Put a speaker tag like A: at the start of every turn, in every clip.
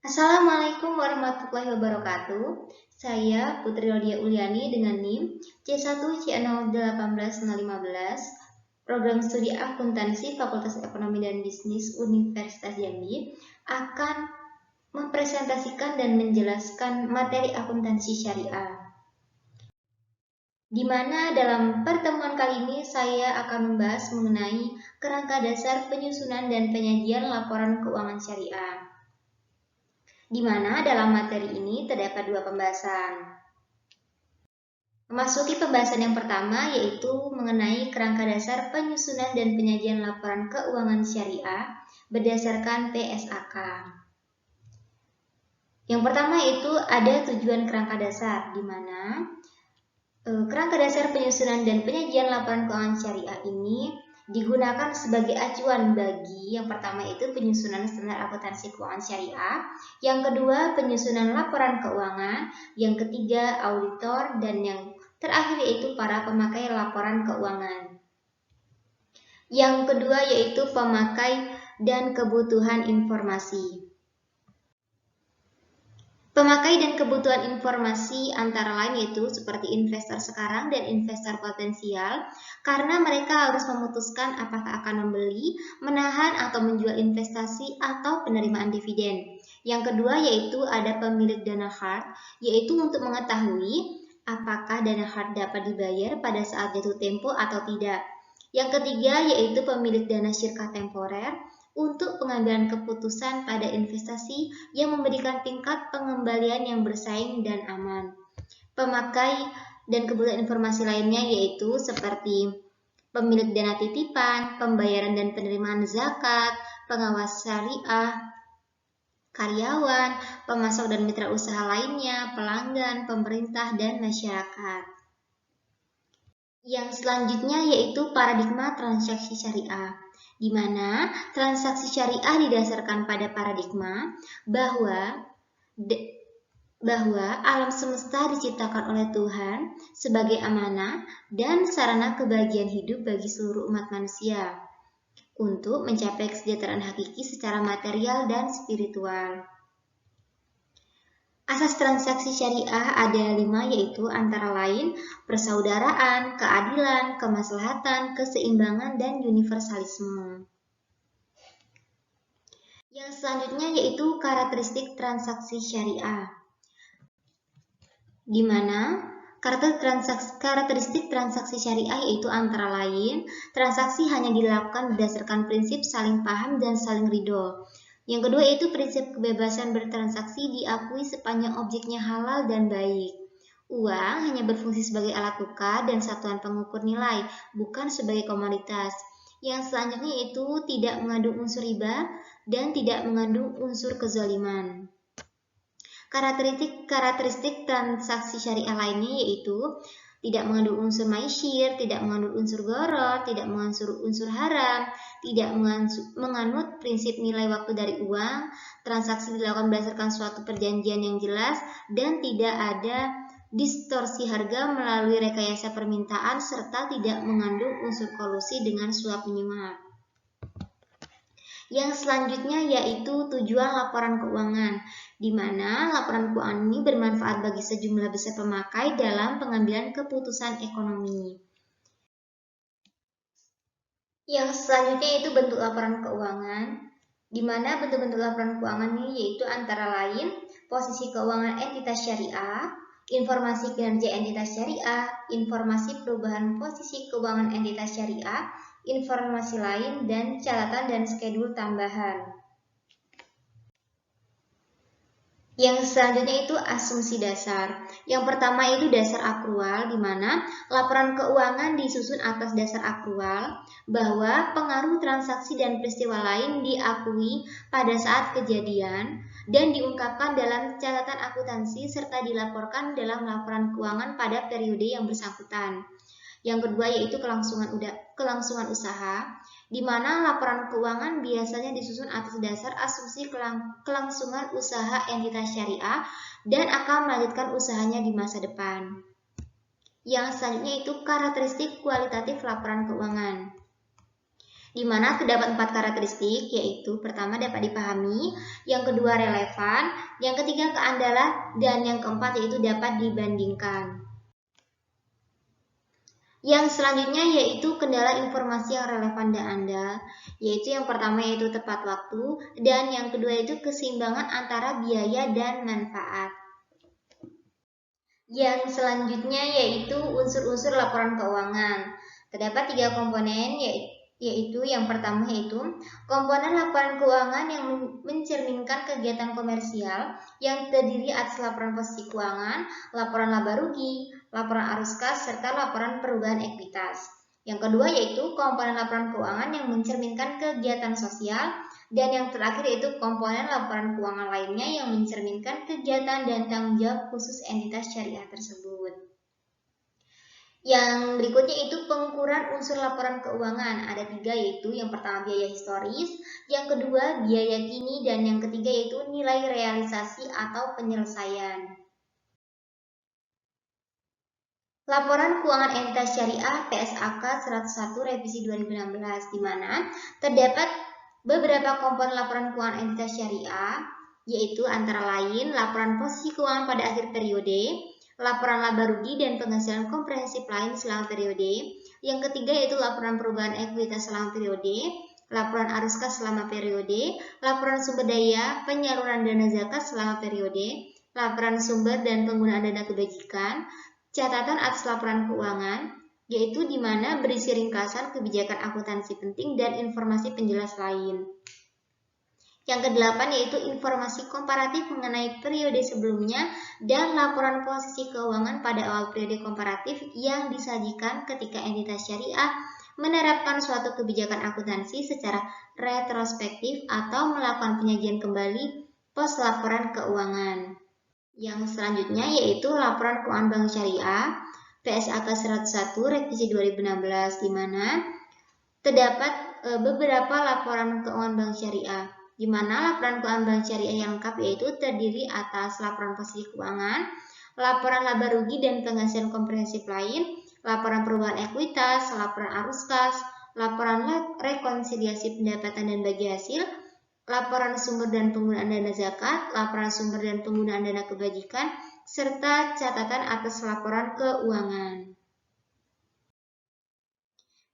A: Assalamualaikum warahmatullahi wabarakatuh. Saya Putri Rodia Uliani dengan NIM C1C01815, Program Studi Akuntansi Fakultas Ekonomi dan Bisnis Universitas Jambi, akan mempresentasikan dan menjelaskan materi akuntansi syariah. Di mana dalam pertemuan kali ini saya akan membahas mengenai kerangka dasar penyusunan dan penyajian laporan keuangan syariah. Di mana dalam materi ini terdapat dua pembahasan. Memasuki pembahasan yang pertama yaitu mengenai kerangka dasar penyusunan dan penyajian laporan keuangan syariah berdasarkan PSAK. Yang pertama itu ada tujuan kerangka dasar, di mana kerangka dasar penyusunan dan penyajian laporan keuangan syariah ini digunakan sebagai acuan bagi yang pertama itu penyusunan standar akuntansi keuangan syariah, yang kedua penyusunan laporan keuangan, yang ketiga auditor, dan yang terakhir yaitu para pemakai laporan keuangan. Yang kedua yaitu pemakai dan kebutuhan informasi. Pemakai dan kebutuhan informasi antara lain yaitu seperti investor sekarang dan investor potensial, karena mereka harus memutuskan apakah akan membeli, menahan atau menjual investasi atau penerimaan dividen. Yang kedua yaitu ada pemilik dana hard, yaitu untuk mengetahui apakah dana hard dapat dibayar pada saat jatuh tempo atau tidak. Yang ketiga yaitu pemilik dana syirkah temporer, untuk pengambilan keputusan pada investasi yang memberikan tingkat pengembalian yang bersaing dan aman. Pemakai dan kebutuhan informasi lainnya yaitu seperti pemilik dana titipan, pembayaran dan penerimaan zakat, pengawas syariah, karyawan, pemasok dan mitra usaha lainnya, pelanggan, pemerintah, dan masyarakat. Yang selanjutnya yaitu paradigma transaksi syariah, di mana transaksi syariah didasarkan pada paradigma bahwa alam semesta diciptakan oleh Tuhan sebagai amanah dan sarana kebahagiaan hidup bagi seluruh umat manusia untuk mencapai kesejahteraan hakiki secara material dan spiritual. Asas transaksi syariah ada 5 yaitu antara lain persaudaraan, keadilan, kemaslahatan, keseimbangan, dan universalisme. Yang selanjutnya yaitu karakteristik transaksi syariah, di mana karakteristik transaksi syariah yaitu antara lain transaksi hanya dilakukan berdasarkan prinsip saling paham dan saling ridho. Yang kedua yaitu prinsip kebebasan bertransaksi diakui sepanjang objeknya halal dan baik. Uang hanya berfungsi sebagai alat tukar dan satuan pengukur nilai, bukan sebagai komoditas. Yang selanjutnya yaitu tidak mengandung unsur riba dan tidak mengandung unsur kezaliman. Karakteristik transaksi syariah lainnya yaitu tidak mengandung unsur maisyir, tidak mengandung unsur gharar, tidak mengandung unsur haram, tidak menganut prinsip nilai waktu dari uang, transaksi dilakukan berdasarkan suatu perjanjian yang jelas, dan tidak ada distorsi harga melalui rekayasa permintaan, serta tidak mengandung unsur kolusi dengan suap menyuap. Yang selanjutnya yaitu tujuan laporan keuangan, di mana laporan keuangan ini bermanfaat bagi sejumlah besar pemakai dalam pengambilan keputusan ekonomi. Yang selanjutnya yaitu bentuk laporan keuangan, di mana bentuk-bentuk laporan keuangan ini yaitu antara lain posisi keuangan entitas syariah, informasi kinerja entitas syariah, informasi perubahan posisi keuangan entitas syariah, informasi lain, dan catatan dan skedul tambahan. Yang selanjutnya itu asumsi dasar. Yang pertama itu dasar akrual, di mana laporan keuangan disusun atas dasar akrual bahwa pengaruh transaksi dan peristiwa lain diakui pada saat kejadian dan diungkapkan dalam catatan akuntansi serta dilaporkan dalam laporan keuangan pada periode yang bersangkutan. Yang kedua yaitu kelangsungan usaha, di mana laporan keuangan biasanya disusun atas dasar asumsi kelangsungan usaha entitas syariah dan akan melanjutkan usahanya di masa depan. Yang selanjutnya itu karakteristik kualitatif laporan keuangan. di mana terdapat 4 karakteristik, yaitu pertama dapat dipahami, yang kedua relevan, yang ketiga keandalan, dan yang keempat yaitu dapat dibandingkan. Yang selanjutnya yaitu kendala informasi yang relevan dan andal, yaitu yang pertama yaitu tepat waktu, dan yang kedua yaitu keseimbangan antara biaya dan manfaat. Yang selanjutnya yaitu unsur-unsur laporan keuangan. Terdapat 3 komponen, yaitu yang pertama yaitu komponen laporan keuangan yang mencerminkan kegiatan komersial yang terdiri atas laporan posisi keuangan, laporan laba rugi, laporan arus kas, serta laporan perubahan ekuitas. Yang kedua yaitu komponen laporan keuangan yang mencerminkan kegiatan sosial, dan yang terakhir yaitu komponen laporan keuangan lainnya yang mencerminkan kegiatan dan tanggung jawab khusus entitas syariah tersebut. Yang berikutnya itu pengukuran unsur laporan keuangan. Ada 3 yaitu yang pertama biaya historis, yang kedua biaya kini, dan yang ketiga yaitu nilai realisasi atau penyelesaian. Laporan Keuangan Entitas Syariah PSAK 101 Revisi 2016, di mana terdapat beberapa komponen laporan keuangan entitas syariah, yaitu antara lain laporan posisi keuangan pada akhir periode, laporan laba rugi dan penghasilan komprehensif lain selama periode, yang ketiga yaitu laporan perubahan ekuitas selama periode, laporan arus kas selama periode, laporan sumber daya penyaluran dana zakat selama periode, laporan sumber dan penggunaan dana kebajikan, catatan atas laporan keuangan, yaitu di mana berisi ringkasan kebijakan akuntansi penting dan informasi penjelas lain. Yang kedelapan yaitu informasi komparatif mengenai periode sebelumnya dan laporan posisi keuangan pada awal periode komparatif yang disajikan ketika entitas syariah menerapkan suatu kebijakan akuntansi secara retrospektif atau melakukan penyajian kembali pos laporan keuangan. Yang selanjutnya yaitu laporan keuangan bank syariah PSAK 101 Revisi 2016, di mana terdapat beberapa laporan keuangan bank syariah, di mana laporan keuangan bank syariah yang lengkap yaitu terdiri atas laporan posisi keuangan, laporan laba rugi dan penghasilan komprehensif lain, laporan perubahan ekuitas, laporan arus kas, laporan rekonsiliasi pendapatan dan bagi hasil, laporan sumber dan penggunaan dana zakat, laporan sumber dan penggunaan dana kebajikan, serta catatan atas laporan keuangan.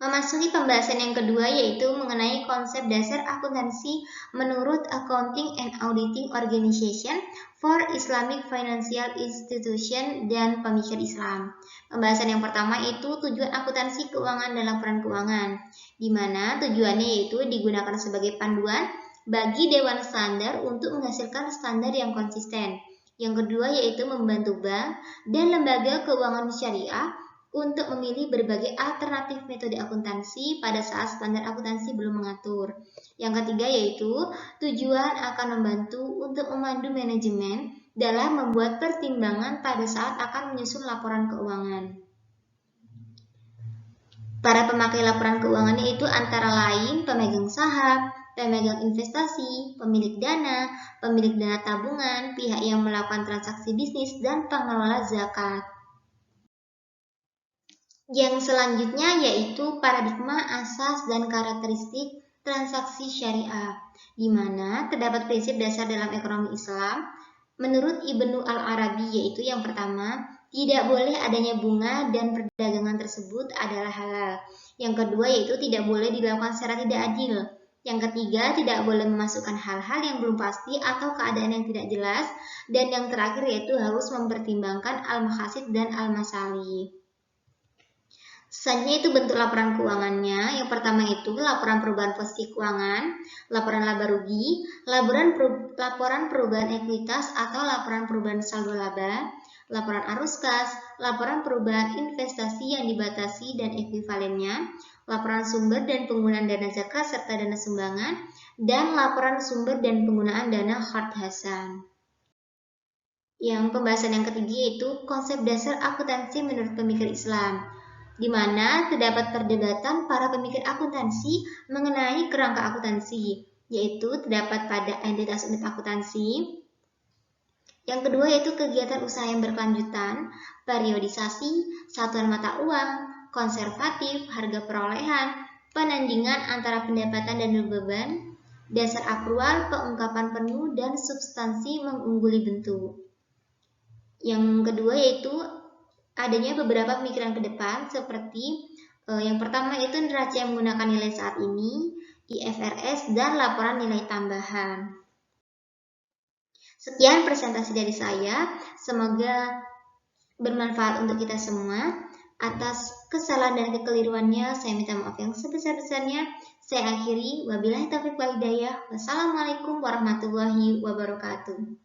A: Memasuki pembahasan yang kedua yaitu mengenai konsep dasar akuntansi menurut Accounting and Auditing Organization for Islamic Financial Institution dan pemikir Islam. Pembahasan yang pertama itu tujuan akuntansi keuangan dan laporan keuangan, di mana tujuannya yaitu digunakan sebagai panduan bagi Dewan Standar untuk menghasilkan standar yang konsisten. Yang kedua yaitu membantu bank dan lembaga keuangan syariah untuk memilih berbagai alternatif metode akuntansi pada saat standar akuntansi belum mengatur. Yang ketiga yaitu tujuan akan membantu untuk memandu manajemen dalam membuat pertimbangan pada saat akan menyusun laporan keuangan. Para pemakai laporan keuangan itu antara lain pemegang saham, pemegang investasi, pemilik dana tabungan, pihak yang melakukan transaksi bisnis, dan pengelola zakat. Yang selanjutnya yaitu paradigma asas dan karakteristik transaksi syariah, di mana terdapat prinsip dasar dalam ekonomi Islam menurut Ibnu Al-Arabi, yaitu yang pertama, tidak boleh adanya bunga dan perdagangan tersebut adalah halal. Yang kedua yaitu tidak boleh dilakukan secara tidak adil. Yang ketiga, tidak boleh memasukkan hal-hal yang belum pasti atau keadaan yang tidak jelas. Dan yang terakhir yaitu harus mempertimbangkan al-makhasid dan al-masalih. Selanjutnya itu bentuk laporan keuangannya. Yang pertama itu laporan perubahan posisi keuangan, laporan laba rugi, laporan perubahan ekuitas atau laporan perubahan saldo laba, laporan arus kas, laporan perubahan investasi yang dibatasi dan ekuivalennya, laporan sumber dan penggunaan dana zakat serta dana sumbangan, dan laporan sumber dan penggunaan dana khard hasan. Yang pembahasan yang ketiga yaitu konsep dasar akuntansi menurut pemikir Islam, di mana terdapat perdebatan para pemikir akuntansi mengenai kerangka akuntansi, yaitu terdapat pada entitas unit akuntansi. Yang kedua yaitu kegiatan usaha yang berkelanjutan, periodisasi, satuan mata uang, konservatif, harga perolehan, penandingan antara pendapatan dan beban, dasar akrual, pengungkapan penuh, dan substansi mengungguli bentuk. Yang kedua yaitu adanya beberapa pemikiran ke depan seperti yang pertama itu neraca yang menggunakan nilai saat ini, IFRS, dan laporan nilai tambahan. Sekian presentasi dari saya, semoga bermanfaat untuk kita semua. Atas kesalahan dan kekeliruannya, saya minta maaf yang sebesar-besarnya. Saya akhiri, wabillahi taufiq wal hidayah. Wassalamualaikum warahmatullahi wabarakatuh.